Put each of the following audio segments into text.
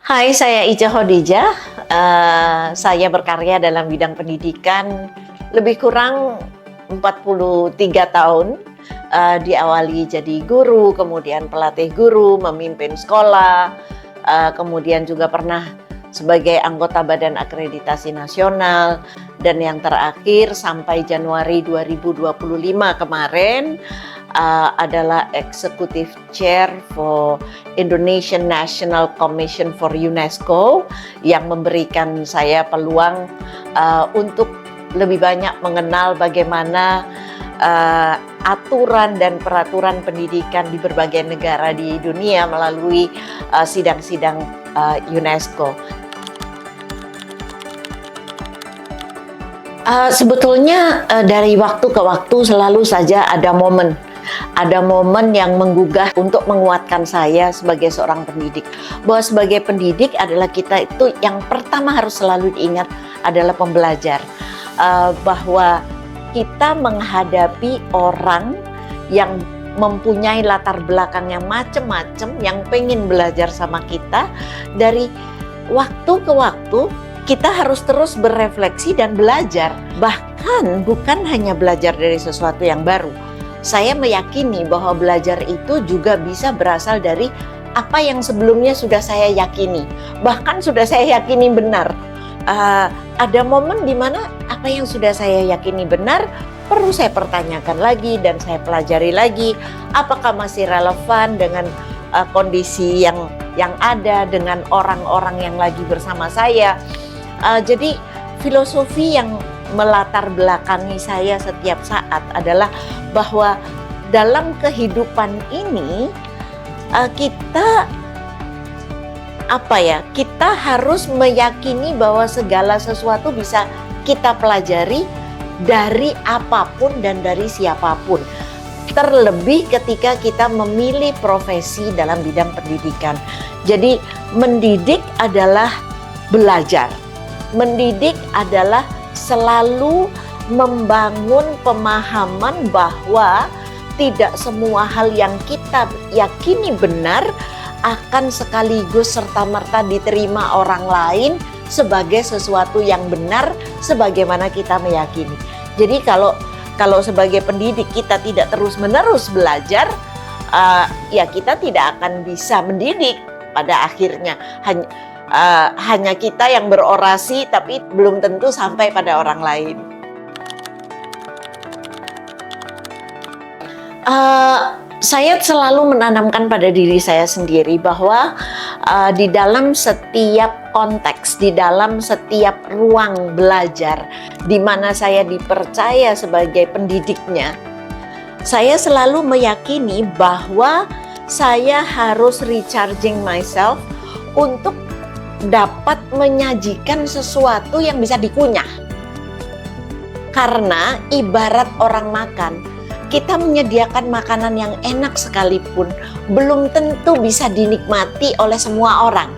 Hai, saya Ica Khadijah. Saya berkarya dalam bidang pendidikan lebih kurang 43 tahun. Diawali jadi guru, kemudian pelatih guru, memimpin sekolah, kemudian juga pernah sebagai anggota Badan Akreditasi Nasional, dan yang terakhir sampai Januari 2025 kemarin adalah Executive Chair for Indonesian National Commission for UNESCO, yang memberikan saya peluang untuk lebih banyak mengenal bagaimana aturan dan peraturan pendidikan di berbagai negara di dunia melalui sidang-sidang UNESCO. Sebetulnya dari waktu ke waktu selalu saja ada momen yang menggugah untuk menguatkan saya sebagai seorang pendidik. Bahwa sebagai pendidik adalah kita itu yang pertama harus selalu diingat adalah pembelajar. Bahwa kita menghadapi orang yang mempunyai latar belakang yang macam-macam, yang pengen belajar sama kita. Dari waktu ke waktu kita harus terus berefleksi dan belajar. Bahkan bukan hanya belajar dari sesuatu yang baru. Saya meyakini bahwa belajar itu juga bisa berasal dari apa yang sebelumnya sudah saya yakini. Bahkan sudah saya yakini benar. Ada momen di mana apa yang sudah saya yakini benar perlu saya pertanyakan lagi dan saya pelajari lagi. Apakah masih relevan dengan kondisi yang ada, dengan orang-orang yang lagi bersama saya. Jadi filosofi yang melatar belakangi saya setiap saat adalah bahwa dalam kehidupan ini kita harus meyakini bahwa segala sesuatu bisa kita pelajari dari apapun dan dari siapapun. Terlebih ketika kita memilih profesi dalam bidang pendidikan. Jadi mendidik adalah belajar. Mendidik adalah selalu membangun pemahaman bahwa tidak semua hal yang kita yakini benar akan sekaligus serta-merta diterima orang lain sebagai sesuatu yang benar sebagaimana kita meyakini. Jadi kalau sebagai pendidik kita tidak terus-menerus belajar, ya kita tidak akan bisa mendidik pada akhirnya. Hanya kita yang berorasi tapi belum tentu sampai pada orang lain. Saya selalu menanamkan pada diri saya sendiri bahwa di dalam setiap konteks, di dalam setiap ruang belajar di mana saya dipercaya sebagai pendidiknya, saya selalu meyakini bahwa saya harus recharging myself untuk dapat menyajikan sesuatu yang bisa dikunyah. Karena ibarat orang makan, kita menyediakan makanan yang enak sekalipun belum tentu bisa dinikmati oleh semua orang.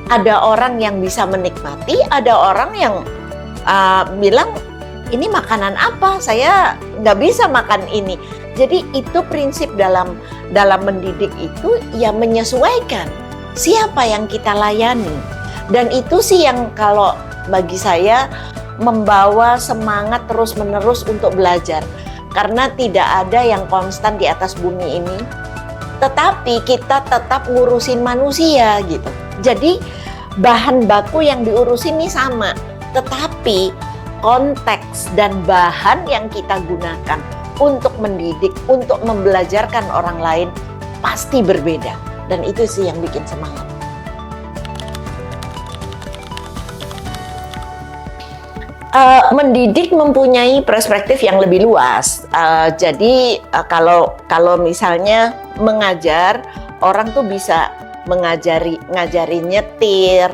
Ada orang yang bisa menikmati, ada orang yang bilang, ini makanan apa? Saya nggak bisa makan ini. Jadi itu prinsip dalam mendidik itu, ya menyesuaikan siapa yang kita layani. Dan itu sih yang kalau bagi saya membawa semangat terus-menerus untuk belajar. Karena tidak ada yang konstan di atas bumi ini. Tetapi kita tetap ngurusin manusia gitu. Jadi bahan baku yang diurusin ini sama. Tetapi konteks dan bahan yang kita gunakan untuk mendidik, untuk membelajarkan orang lain pasti berbeda. Dan itu sih yang bikin semangat. Mendidik mempunyai perspektif yang lebih luas. Jadi kalau misalnya mengajar, orang tuh bisa ngajarin nyetir,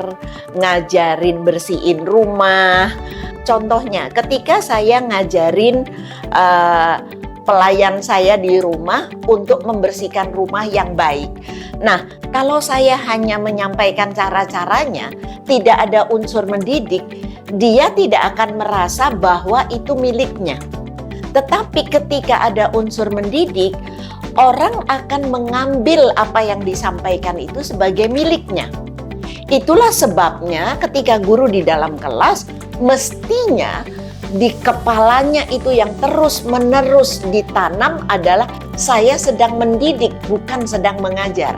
ngajarin bersihin rumah. Contohnya, ketika saya ngajarin pelayan saya di rumah untuk membersihkan rumah yang baik. Nah, kalau saya hanya menyampaikan cara-caranya, tidak ada unsur mendidik, dia tidak akan merasa bahwa itu miliknya. Tetapi ketika ada unsur mendidik, orang akan mengambil apa yang disampaikan itu sebagai miliknya. Itulah sebabnya ketika guru di dalam kelas, mestinya di kepalanya itu yang terus-menerus ditanam adalah saya sedang mendidik, bukan sedang mengajar.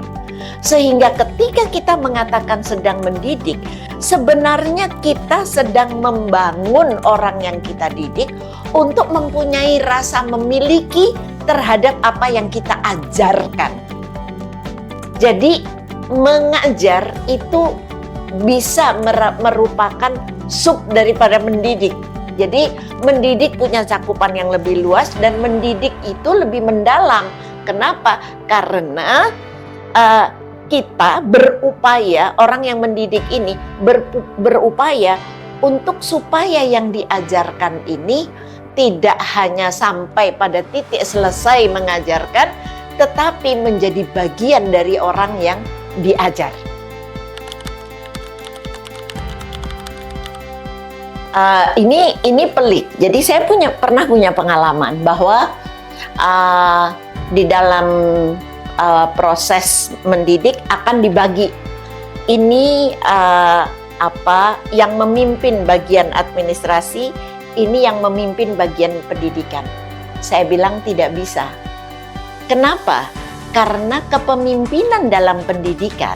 Sehingga ketika kita mengatakan sedang mendidik, sebenarnya kita sedang membangun orang yang kita didik untuk mempunyai rasa memiliki terhadap apa yang kita ajarkan. Jadi mengajar itu bisa merupakan sub daripada mendidik. Jadi mendidik punya cakupan yang lebih luas dan mendidik itu lebih mendalam. Kenapa? Karena kita berupaya, orang yang mendidik ini berupaya untuk supaya yang diajarkan ini tidak hanya sampai pada titik selesai mengajarkan, tetapi menjadi bagian dari orang yang diajar. Ini pelik. Jadi saya pernah punya pengalaman bahwa di dalam proses mendidik akan dibagi. Ini yang memimpin bagian administrasi, ini yang memimpin bagian pendidikan. Saya bilang tidak bisa. Kenapa? Karena kepemimpinan dalam pendidikan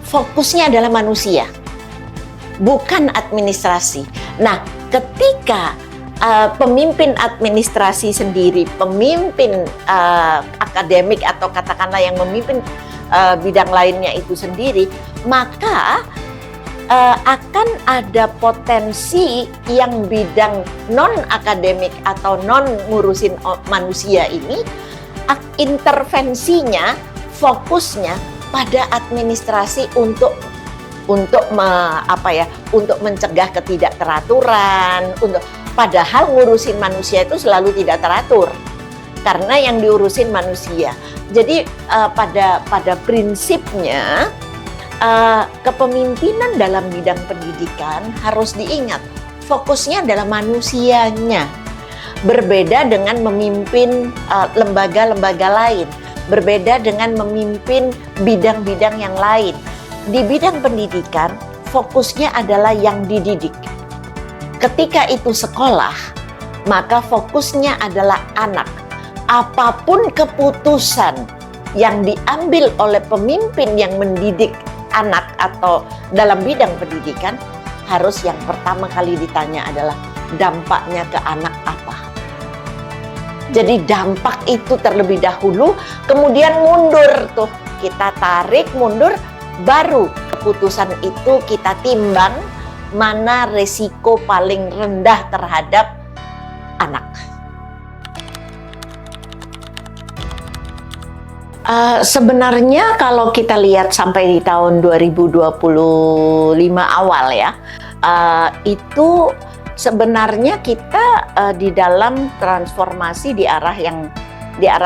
fokusnya adalah manusia, bukan administrasi. Nah, ketika pemimpin administrasi sendiri, pemimpin akademik atau katakanlah yang memimpin bidang lainnya itu sendiri, maka akan ada potensi yang bidang non-akademik atau non-ngurusin manusia ini, intervensinya, fokusnya pada administrasi untuk mencegah ketidakteraturan, padahal ngurusin manusia itu selalu tidak teratur karena yang diurusin manusia. Jadi pada prinsipnya kepemimpinan dalam bidang pendidikan harus diingat fokusnya adalah manusianya. Berbeda dengan memimpin lembaga-lembaga lain, berbeda dengan memimpin bidang-bidang yang lain. Di bidang pendidikan, fokusnya adalah yang dididik. Ketika itu sekolah, maka fokusnya adalah anak. Apapun keputusan yang diambil oleh pemimpin yang mendidik anak atau dalam bidang pendidikan, harus yang pertama kali ditanya adalah dampaknya ke anak apa. Jadi dampak itu terlebih dahulu, kemudian mundur tuh, kita tarik mundur, baru keputusan itu kita timbang mana resiko paling rendah terhadap anak. Sebenarnya kalau kita lihat sampai di tahun 2025 awal ya, itu sebenarnya kita di dalam transformasi di arah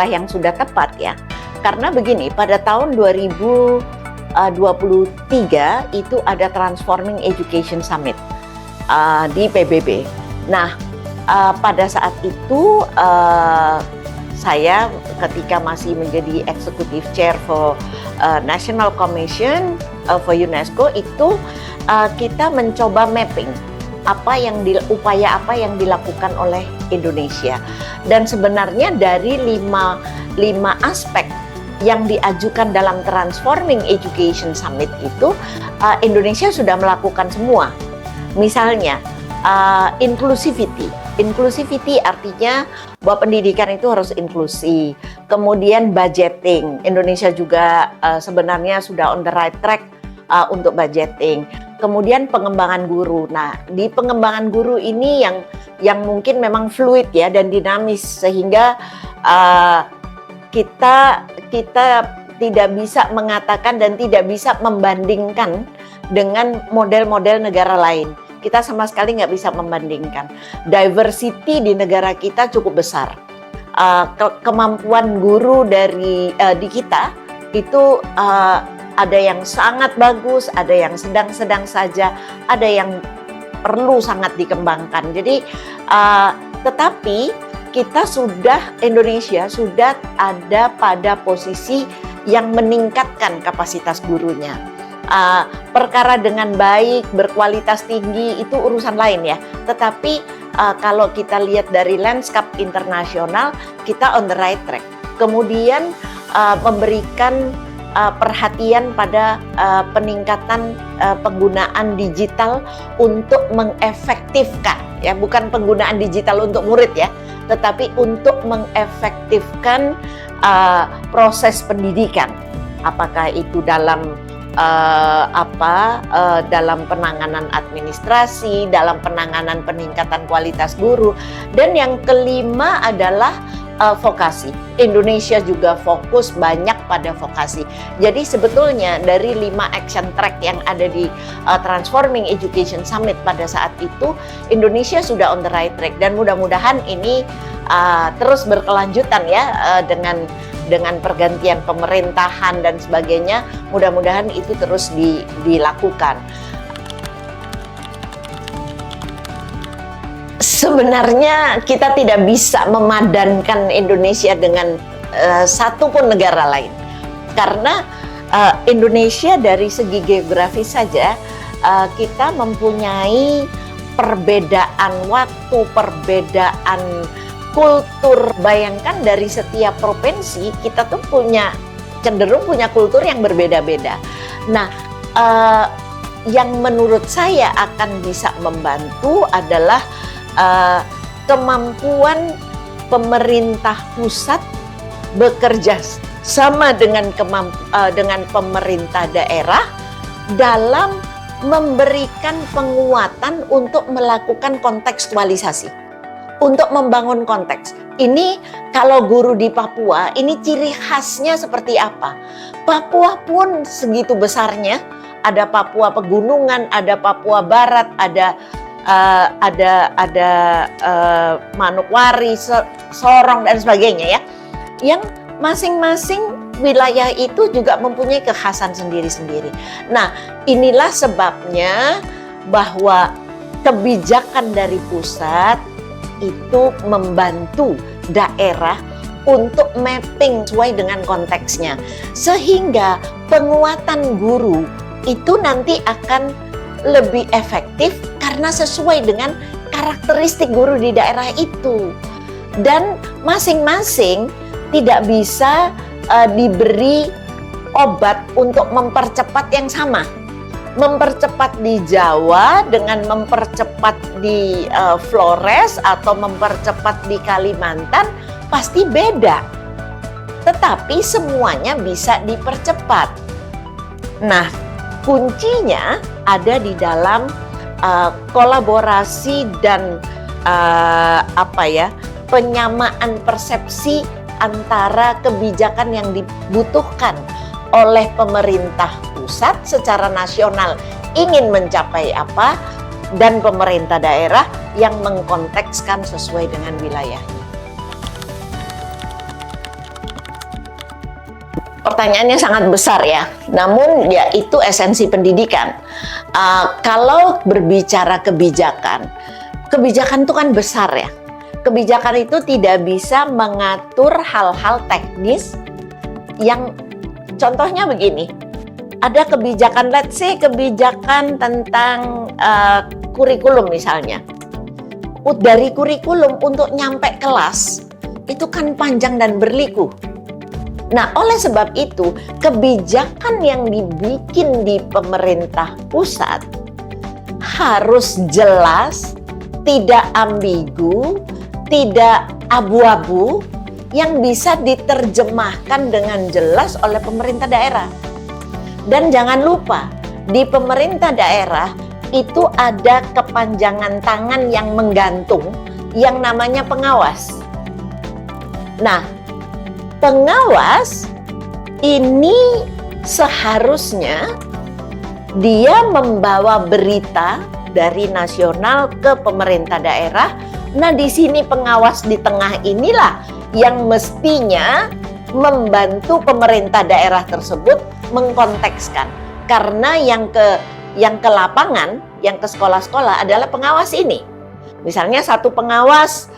yang sudah tepat ya. Karena begini, pada tahun 2023 itu ada Transforming Education Summit di PBB. Nah, pada saat itu saya ketika masih menjadi Executive Chair for National Commission for UNESCO itu kita mencoba mapping upaya apa yang dilakukan oleh Indonesia. Dan sebenarnya dari lima aspek yang diajukan dalam Transforming Education Summit itu Indonesia sudah melakukan semua. Misalnya inclusivity. Inclusivity artinya bahwa pendidikan itu harus inklusi. Kemudian budgeting. Indonesia juga sebenarnya sudah on the right track untuk budgeting. Kemudian pengembangan guru. Nah, di pengembangan guru ini yang mungkin memang fluid ya dan dinamis sehingga kita tidak bisa mengatakan dan tidak bisa membandingkan dengan model-model negara lain. Kita sama sekali nggak bisa membandingkan. Diversity di negara kita cukup besar. Kemampuan guru di kita itu ada yang sangat bagus, ada yang sedang-sedang saja, ada yang perlu sangat dikembangkan. Jadi, tetapi Indonesia sudah ada pada posisi yang meningkatkan kapasitas gurunya. perkara dengan baik, berkualitas tinggi itu urusan lain ya. Tetapi kalau kita lihat dari landscape internasional, kita on the right track. Kemudian memberikan perhatian pada peningkatan penggunaan digital untuk mengefektifkan, ya, bukan penggunaan digital untuk murid ya, tetapi untuk mengefektifkan proses pendidikan. Apakah itu dalam dalam penanganan administrasi, dalam penanganan peningkatan kualitas guru, dan yang kelima adalah vokasi. Indonesia juga fokus banyak pada vokasi. Jadi sebetulnya dari 5 action track yang ada di Transforming Education Summit pada saat itu, Indonesia sudah on the right track, dan mudah-mudahan ini terus berkelanjutan ya, dengan pergantian pemerintahan dan sebagainya, mudah-mudahan itu terus dilakukan. Sebenarnya kita tidak bisa memadankan Indonesia dengan satu pun negara lain, karena Indonesia dari segi geografis saja kita mempunyai perbedaan waktu, perbedaan kultur. Bayangkan dari setiap provinsi kita tuh cenderung punya kultur yang berbeda-beda. Nah, yang menurut saya akan bisa membantu adalah kemampuan pemerintah pusat bekerja sama dengan pemerintah daerah dalam memberikan penguatan untuk melakukan kontekstualisasi, untuk membangun konteks. Ini kalau guru di Papua, ini ciri khasnya seperti apa? Papua pun segitu besarnya, ada Papua Pegunungan, ada Papua Barat, ada Manokwari, Sorong dan sebagainya ya. Yang masing-masing wilayah itu juga mempunyai kekhasan sendiri-sendiri. Nah, inilah sebabnya bahwa kebijakan dari pusat itu membantu daerah untuk mapping sesuai dengan konteksnya, sehingga penguatan guru itu nanti akan lebih efektif karena sesuai dengan karakteristik guru di daerah itu. Dan masing-masing tidak bisa diberi obat untuk mempercepat yang sama. Mempercepat di Jawa dengan mempercepat di Flores atau mempercepat di Kalimantan pasti beda. Tetapi semuanya bisa dipercepat. Nah, kuncinya ada di dalam kolaborasi dan penyamaan persepsi antara kebijakan yang dibutuhkan oleh pemerintah pusat secara nasional ingin mencapai apa, dan pemerintah daerah yang mengkontekskan sesuai dengan wilayahnya. Pertanyaannya sangat besar ya, namun ya itu esensi pendidikan. Kalau berbicara kebijakan itu kan besar ya. Kebijakan itu tidak bisa mengatur hal-hal teknis yang contohnya begini. Ada kebijakan, let's say kebijakan tentang kurikulum misalnya. Dari kurikulum untuk nyampe kelas itu kan panjang dan berliku. Nah, oleh sebab itu, kebijakan yang dibikin di pemerintah pusat harus jelas, tidak ambigu, tidak abu-abu, yang bisa diterjemahkan dengan jelas oleh pemerintah daerah. Dan jangan lupa, di pemerintah daerah itu ada kepanjangan tangan yang menggantung, yang namanya pengawas. Nah, pengawas ini seharusnya dia membawa berita dari nasional ke pemerintah daerah. Nah, di sini pengawas di tengah inilah yang mestinya membantu pemerintah daerah tersebut mengkontekskan. Karena yang ke lapangan, yang ke sekolah-sekolah adalah pengawas ini. Misalnya satu pengawas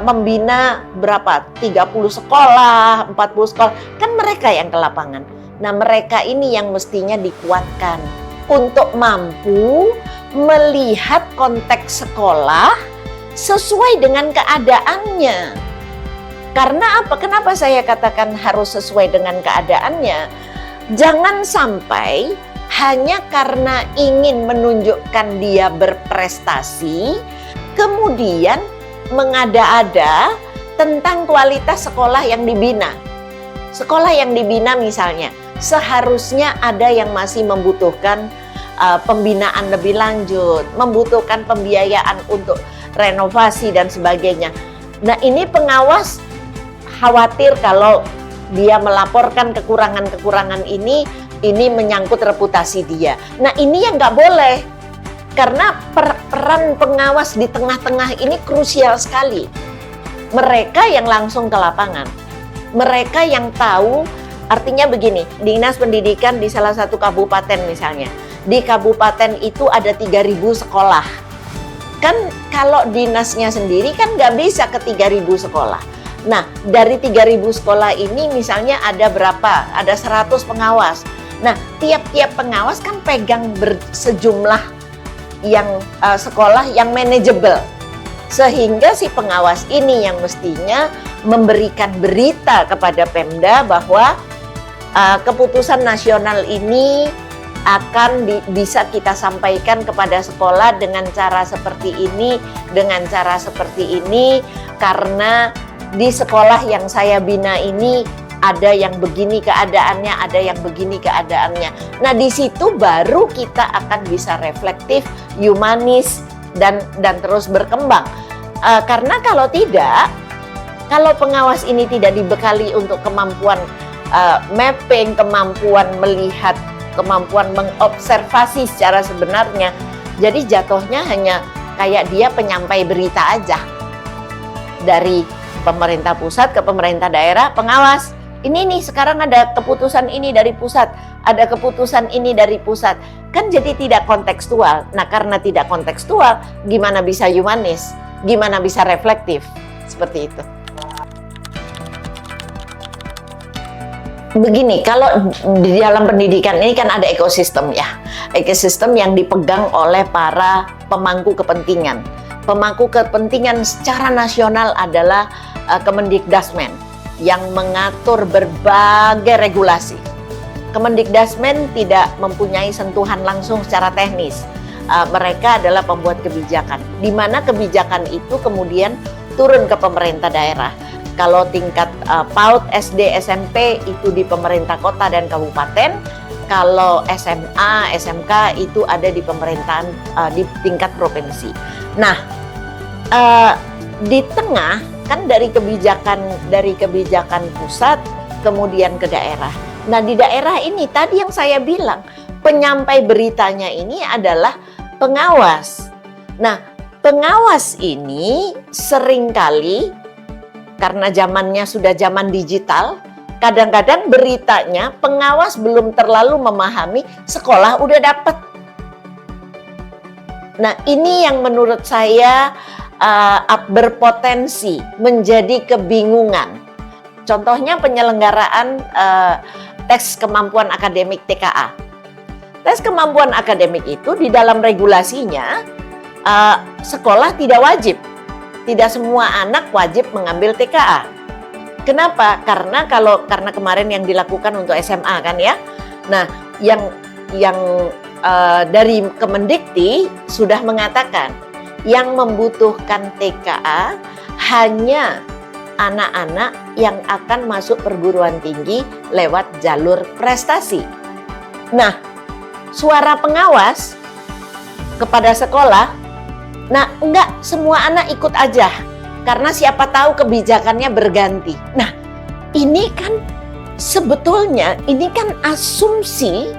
membina berapa? 30 sekolah, 40 sekolah. Kan mereka yang ke lapangan. Nah, mereka ini yang mestinya dikuatkan untuk mampu melihat konteks sekolah sesuai dengan keadaannya. Karena apa? Kenapa saya katakan harus sesuai dengan keadaannya? Jangan sampai hanya karena ingin menunjukkan dia berprestasi, kemudian mengada-ada tentang kualitas sekolah yang dibina. Sekolah yang dibina misalnya, seharusnya ada yang masih membutuhkan pembinaan lebih lanjut, membutuhkan pembiayaan untuk renovasi dan sebagainya. Nah, ini pengawas khawatir kalau dia melaporkan kekurangan-kekurangan ini menyangkut reputasi dia. Nah, ini yang nggak boleh, karena peran pengawas di tengah-tengah ini krusial sekali. Mereka yang langsung ke lapangan, mereka yang tahu. Artinya begini, Dinas Pendidikan di salah satu kabupaten misalnya, di kabupaten itu ada 3.000 sekolah. Kan kalau dinasnya sendiri kan nggak bisa ke 3.000 sekolah. Nah, dari 3.000 sekolah ini misalnya ada berapa? Ada 100 pengawas. Nah, tiap-tiap pengawas kan pegang sejumlah yang sekolah yang manajeble. Sehingga si pengawas ini yang mestinya memberikan berita kepada Pemda bahwa keputusan nasional ini akan bisa kita sampaikan kepada sekolah dengan cara seperti ini, karena di sekolah yang saya bina ini ada yang begini keadaannya, ada yang begini keadaannya. Nah, di situ baru kita akan bisa reflektif, humanis, dan terus berkembang. Karena kalau tidak, kalau pengawas ini tidak dibekali untuk kemampuan mapping, kemampuan melihat, kemampuan mengobservasi secara sebenarnya, jadi jatuhnya hanya kayak dia penyampai berita aja. Dari pemerintah pusat ke pemerintah daerah, pengawas, ini nih sekarang ada keputusan ini dari pusat, ada keputusan ini dari pusat. Kan jadi tidak kontekstual. Nah, karena tidak kontekstual, gimana bisa humanis? Gimana bisa reflektif? Seperti itu. Begini, kalau di dalam pendidikan ini kan ada ekosistem ya. Ekosistem yang dipegang oleh para pemangku kepentingan. Pemangku kepentingan secara nasional adalah Kemendikdasmen yang mengatur berbagai regulasi. Kemendikdasmen tidak mempunyai sentuhan langsung secara teknis. Mereka adalah pembuat kebijakan, di mana kebijakan itu kemudian turun ke pemerintah daerah. Kalau tingkat PAUD, SD, SMP itu di pemerintah kota dan kabupaten. Kalau SMA, SMK itu ada di pemerintahan di tingkat provinsi. Nah, di tengah kan dari kebijakan pusat kemudian ke daerah. Nah, di daerah ini tadi yang saya bilang, penyampai beritanya ini adalah pengawas. Nah, pengawas ini seringkali karena zamannya sudah zaman digital, kadang-kadang beritanya pengawas belum terlalu memahami, sekolah udah dapet. Nah, ini yang menurut saya berpotensi menjadi kebingungan. Contohnya penyelenggaraan tes kemampuan akademik TKA. Tes kemampuan akademik itu di dalam regulasinya sekolah tidak wajib. Tidak semua anak wajib mengambil TKA. Kenapa? Karena kemarin yang dilakukan untuk SMA kan ya. Nah, yang dari Kemendikti sudah mengatakan yang membutuhkan TKA hanya anak-anak yang akan masuk perguruan tinggi lewat jalur prestasi. Nah, suara pengawas kepada sekolah, nah enggak semua anak ikut aja, karena siapa tahu kebijakannya berganti. Nah, ini kan sebetulnya ini kan asumsi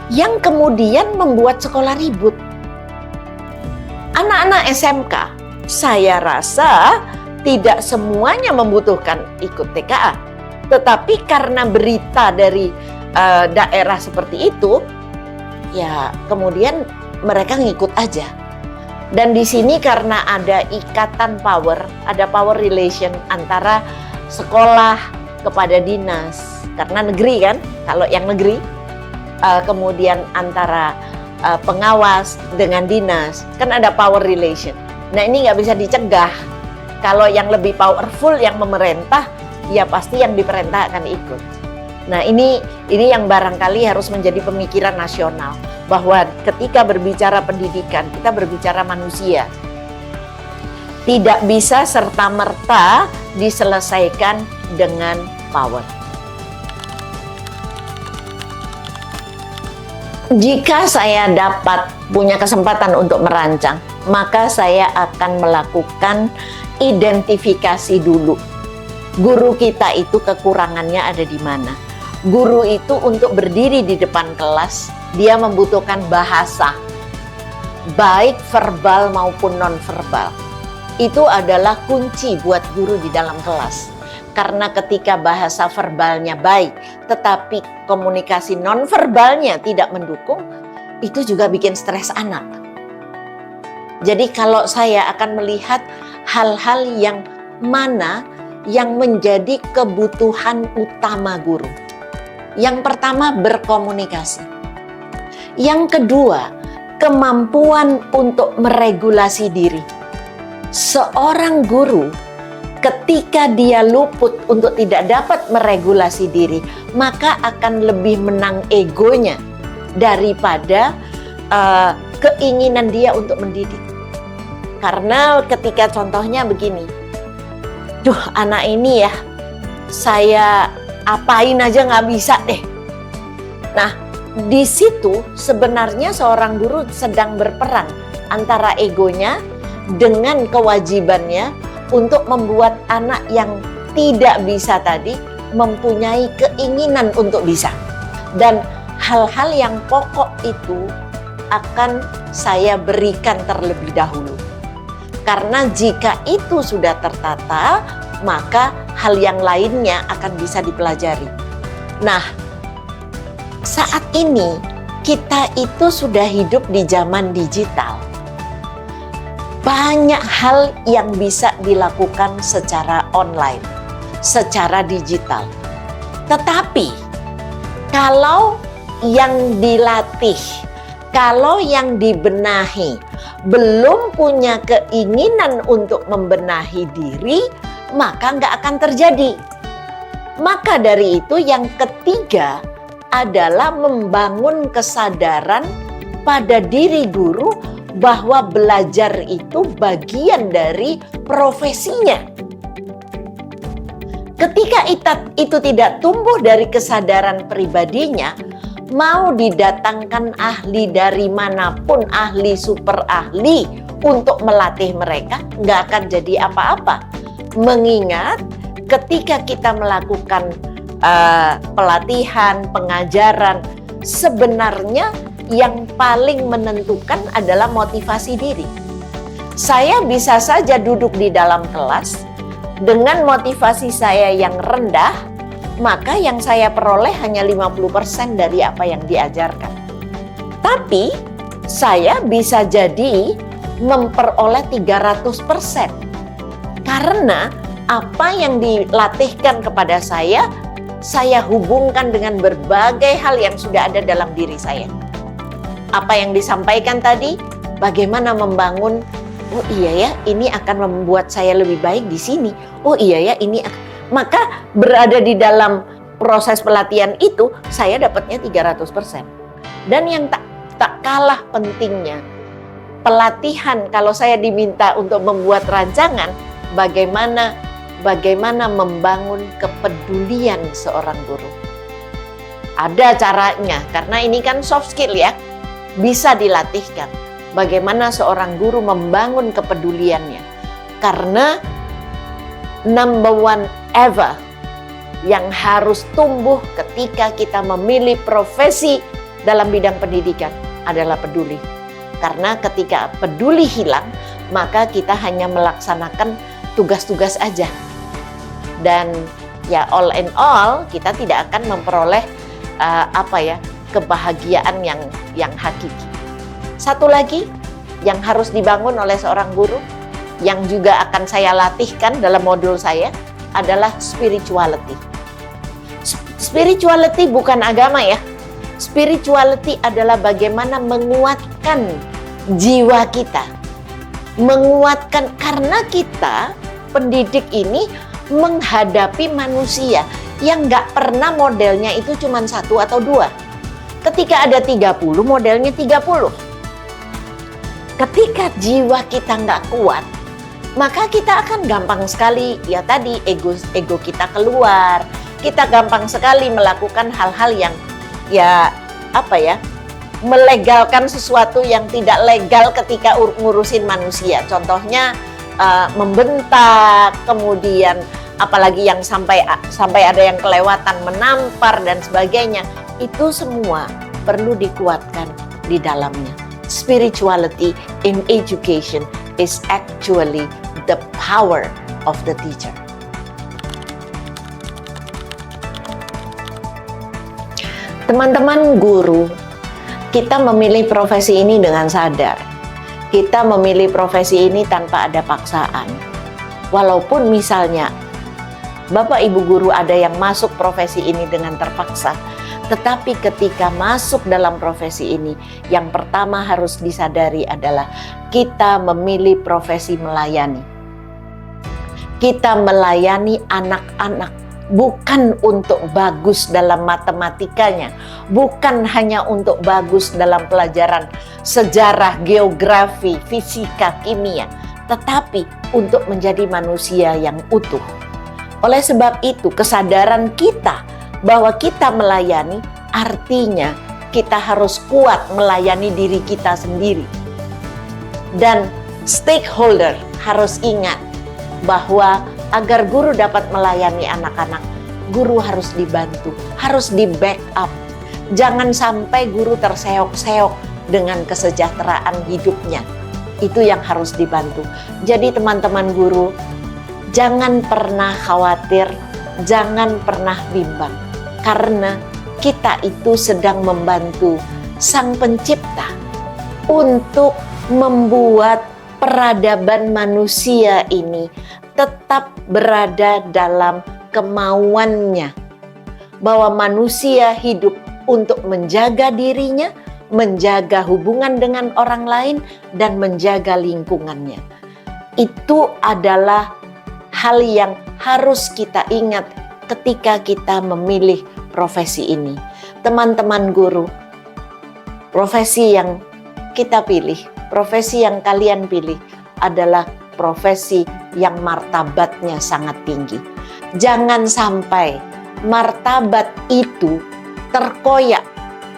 yang kemudian membuat sekolah ribut. Anak-anak SMK, saya rasa tidak semuanya membutuhkan ikut TKA. Tetapi karena berita dari daerah seperti itu, ya kemudian mereka ngikut aja. Dan di sini karena ada ikatan power, ada power relation antara sekolah kepada dinas, karena negeri kan, kalau yang negeri, kemudian antara pengawas dengan dinas, kan ada power relation. Nah ini nggak bisa dicegah. Kalau yang lebih powerful yang memerintah, ya pasti yang diperintah akan ikut. Nah ini yang barangkali harus menjadi pemikiran nasional, bahwa ketika berbicara pendidikan, kita berbicara manusia. Tidak bisa serta-merta diselesaikan dengan power. Jika saya dapat punya kesempatan untuk merancang, maka saya akan melakukan identifikasi dulu. Guru kita itu kekurangannya ada di mana? Guru itu untuk berdiri di depan kelas, dia membutuhkan bahasa, baik verbal maupun non-verbal. Itu adalah kunci buat guru di dalam kelas. Karena ketika bahasa verbalnya baik, tetapi komunikasi non-verbalnya tidak mendukung, itu juga bikin stres anak. Jadi kalau saya akan melihat hal-hal yang mana yang menjadi kebutuhan utama guru. Yang pertama, berkomunikasi. Yang kedua, kemampuan untuk meregulasi diri. Seorang guru ketika dia luput untuk tidak dapat meregulasi diri, maka akan lebih menang egonya daripada keinginan dia untuk mendidik. Karena ketika contohnya begini, duh anak ini ya, saya apain aja nggak bisa deh. Nah, di situ sebenarnya seorang guru sedang berperang antara egonya dengan kewajibannya untuk membuat anak yang tidak bisa tadi mempunyai keinginan untuk bisa. Dan hal-hal yang pokok itu akan saya berikan terlebih dahulu. Karena jika itu sudah tertata, maka hal yang lainnya akan bisa dipelajari. Nah, saat ini kita itu sudah hidup di zaman digital. Banyak hal yang bisa dilakukan secara online, secara digital. Tetapi kalau yang dilatih, kalau yang dibenahi belum punya keinginan untuk membenahi diri, maka nggak akan terjadi. Maka dari itu yang ketiga adalah membangun kesadaran pada diri guru bahwa belajar itu bagian dari profesinya. Ketika itu tidak tumbuh dari kesadaran pribadinya, mau didatangkan ahli dari manapun, ahli super ahli untuk melatih mereka, nggak akan jadi apa-apa. Mengingat ketika kita melakukan pelatihan, pengajaran, sebenarnya yang paling menentukan adalah motivasi diri. Saya bisa saja duduk di dalam kelas dengan motivasi saya yang rendah, maka yang saya peroleh hanya 50% dari apa yang diajarkan. Tapi saya bisa jadi memperoleh 300%. Karena apa yang dilatihkan kepada saya hubungkan dengan berbagai hal yang sudah ada dalam diri saya. Apa yang disampaikan tadi, bagaimana membangun, oh iya ya, ini akan membuat saya lebih baik di sini. Oh iya ya, ini maka berada di dalam proses pelatihan itu, saya dapatnya 300%. Dan yang tak kalah pentingnya, pelatihan kalau saya diminta untuk membuat rancangan, bagaimana membangun kepedulian seorang guru. Ada caranya, karena ini kan soft skill ya, bisa dilatihkan. Bagaimana seorang guru membangun kepeduliannya. Karena number one ever yang harus tumbuh ketika kita memilih profesi dalam bidang pendidikan adalah peduli. Karena ketika peduli hilang, maka kita hanya melaksanakan tugas-tugas aja. Dan ya all in all, kita tidak akan memperoleh kebahagiaan yang hakiki. Satu lagi yang harus dibangun oleh seorang guru, yang juga akan saya latihkan dalam modul saya, adalah spirituality. Spirituality bukan agama ya. Spirituality adalah bagaimana menguatkan jiwa kita. Menguatkan karena kita pendidik ini menghadapi manusia yang nggak pernah modelnya itu cuma 1 atau 2. Ketika ada 30, modelnya 30. Ketika jiwa kita nggak kuat, maka kita akan gampang sekali, ya tadi, ego kita keluar. Kita gampang sekali melakukan hal-hal yang, melegalkan sesuatu yang tidak legal ketika ngurusin manusia. Contohnya, membentak, kemudian apalagi yang sampai ada yang kelewatan, menampar dan sebagainya. Itu semua perlu dikuatkan di dalamnya. Spirituality in education is actually the power of the teacher. Teman-teman guru, kita memilih profesi ini dengan sadar. Kita memilih profesi ini tanpa ada paksaan. Walaupun misalnya Bapak Ibu guru ada yang masuk profesi ini dengan terpaksa, tetapi ketika masuk dalam profesi ini, yang pertama harus disadari adalah kita memilih profesi melayani. Kita melayani anak-anak, bukan untuk bagus dalam matematikanya, bukan hanya untuk bagus dalam pelajaran sejarah, geografi, fisika, kimia, tetapi untuk menjadi manusia yang utuh. Oleh sebab itu, kesadaran kita bahwa kita melayani artinya kita harus kuat melayani diri kita sendiri. Dan stakeholder harus ingat bahwa agar guru dapat melayani anak-anak, guru harus dibantu, harus di-backup. Jangan sampai guru terseok-seok dengan kesejahteraan hidupnya. Itu yang harus dibantu. Jadi teman-teman guru, jangan pernah khawatir, jangan pernah bimbang. Karena kita itu sedang membantu Sang Pencipta untuk membuat peradaban manusia ini tetap berada dalam kemauannya. Bahwa manusia hidup untuk menjaga dirinya, menjaga hubungan dengan orang lain, dan menjaga lingkungannya. Itu adalah hal yang harus kita ingat ketika kita memilih profesi ini. Teman-teman guru, profesi yang kita pilih, profesi yang kalian pilih adalah profesi yang martabatnya sangat tinggi. Jangan sampai martabat itu terkoyak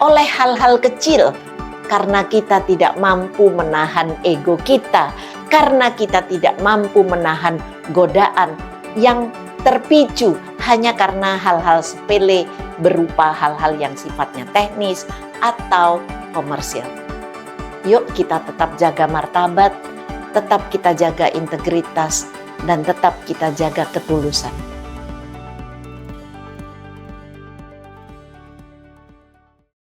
oleh hal-hal kecil karena kita tidak mampu menahan ego kita, karena kita tidak mampu menahan godaan yang terpicu hanya karena hal-hal sepele berupa hal-hal yang sifatnya teknis atau komersial. Yuk kita tetap jaga martabat, tetap kita jaga integritas, dan tetap kita jaga ketulusan.